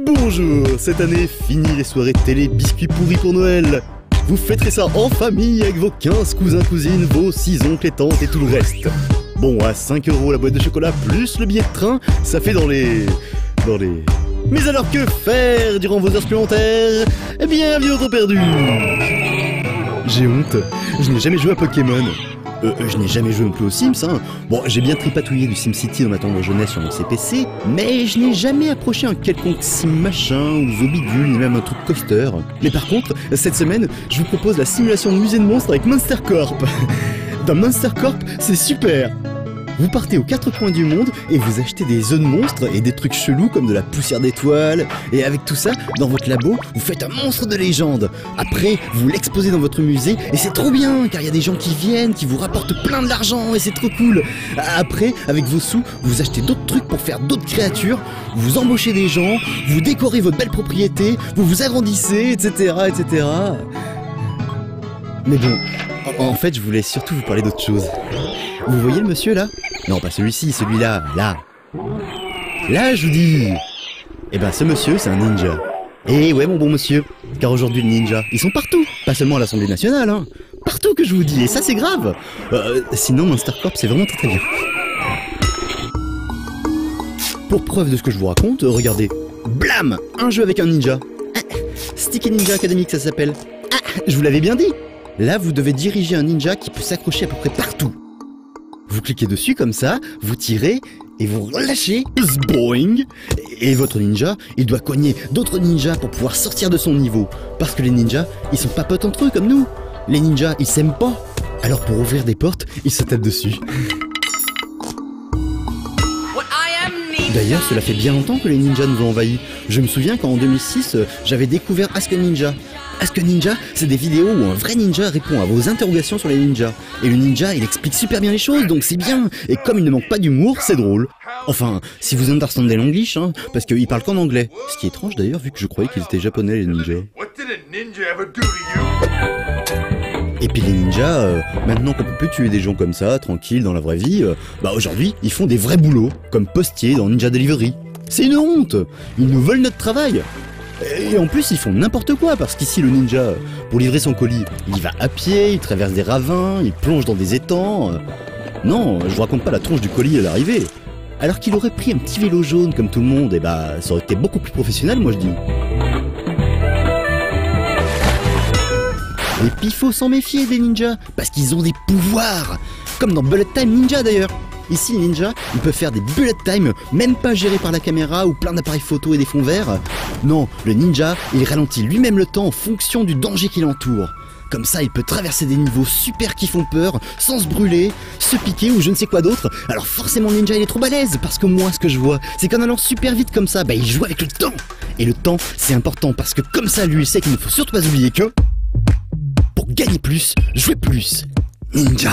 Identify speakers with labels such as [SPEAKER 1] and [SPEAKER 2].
[SPEAKER 1] Bonjour, cette année, fini les soirées télé biscuits pourris pour Noël. Vous fêterez ça en famille avec vos 15 cousins cousines, vos 6 oncles et tantes et tout le reste. Bon, à 5 € la boîte de chocolat plus le billet de train, ça fait dans les... Mais alors que faire durant vos heures supplémentaires? Bienvenue au temps perdu. J'ai honte, je n'ai jamais joué à Pokémon. Je n'ai jamais joué non plus aux Sims, hein. Bon, j'ai bien tripatouillé du SimCity dans ma tendre jeunesse sur mon CPC, mais je n'ai jamais approché un quelconque Sim machin, ou Zobidule, ni même un truc coaster. Mais par contre, cette semaine, je vous propose la simulation de musée de monstres avec Monster Corp. Dans Monster Corp, c'est super. Vous partez aux 4 coins du monde et vous achetez des zones monstres et des trucs chelous comme de la poussière d'étoiles. Et avec tout ça, dans votre labo, vous faites un monstre de légende. Après, vous l'exposez dans votre musée et c'est trop bien car il y a des gens qui viennent, qui vous rapportent plein de l'argent et c'est trop cool. Après, avec vos sous, vous achetez d'autres trucs pour faire d'autres créatures, vous embauchez des gens, vous décorez votre belle propriété, vous vous agrandissez, etc., etc. Mais bon, en fait, je voulais surtout vous parler d'autre chose. Vous voyez le monsieur là? Non, pas celui-ci, celui-là, là. Là, je vous dis. Eh ben, ce monsieur, c'est un ninja. Eh ouais, mon bon monsieur. Car aujourd'hui, les ninjas, ils sont partout. Pas seulement à l'Assemblée nationale, hein. Partout que je vous dis, et ça, c'est grave. Sinon, Monster Corp, c'est vraiment très très bien. Pour preuve de ce que je vous raconte, regardez. Blam! Un jeu avec un ninja. Sticky Ninja Academic, ça s'appelle. Je vous l'avais bien dit. Là, vous devez diriger un ninja qui peut s'accrocher à peu près partout. Vous cliquez dessus comme ça, vous tirez et vous relâchez, boing. Et votre ninja, il doit cogner d'autres ninjas pour pouvoir sortir de son niveau. Parce que les ninjas, ils sont pas potes entre eux comme nous. Les ninjas, ils s'aiment pas. Alors pour ouvrir des portes, ils se tapent dessus. D'ailleurs, cela fait bien longtemps que les ninjas nous ont envahis. Je me souviens qu'en 2006, j'avais découvert Ask a Ninja. Ask a Ninja, c'est des vidéos où un vrai ninja répond à vos interrogations sur les ninjas. Et le ninja, il explique super bien les choses, donc c'est bien. Et comme il ne manque pas d'humour, c'est drôle. Enfin, si vous understandez l'anglish, hein, parce qu'il parle qu'en anglais. Ce qui est étrange d'ailleurs, vu que je croyais qu'ils étaient japonais, les ninjas. Et puis les ninjas, maintenant qu'on peut plus tuer des gens comme ça, tranquille, dans la vraie vie, aujourd'hui, ils font des vrais boulots, comme postiers dans Ninja Delivery. C'est une honte! Ils nous volent notre travail! Et en plus, ils font n'importe quoi, parce qu'ici, le ninja, pour livrer son colis, il va à pied, il traverse des ravins, il plonge dans des étangs... Non, je vous raconte pas la tronche du colis à l'arrivée. Alors qu'il aurait pris un petit vélo jaune comme tout le monde, et ça aurait été beaucoup plus professionnel, moi je dis. Et puis il faut s'en méfier des ninjas, parce qu'ils ont des pouvoirs, comme dans Bullet Time Ninja d'ailleurs. Ici le ninja, il peut faire des bullet time, même pas gérés par la caméra ou plein d'appareils photo et des fonds verts. Non, le ninja, il ralentit lui-même le temps en fonction du danger qui l'entoure. Comme ça, il peut traverser des niveaux super qui font peur, sans se brûler, se piquer ou je ne sais quoi d'autre. Alors forcément le ninja il est trop balèze, parce que moi ce que je vois, c'est qu'en allant super vite comme ça, il joue avec le temps. Et le temps, c'est important, parce que comme ça, lui, il sait qu'il ne faut surtout pas oublier que... Pour gagner plus, jouer plus. Ninja.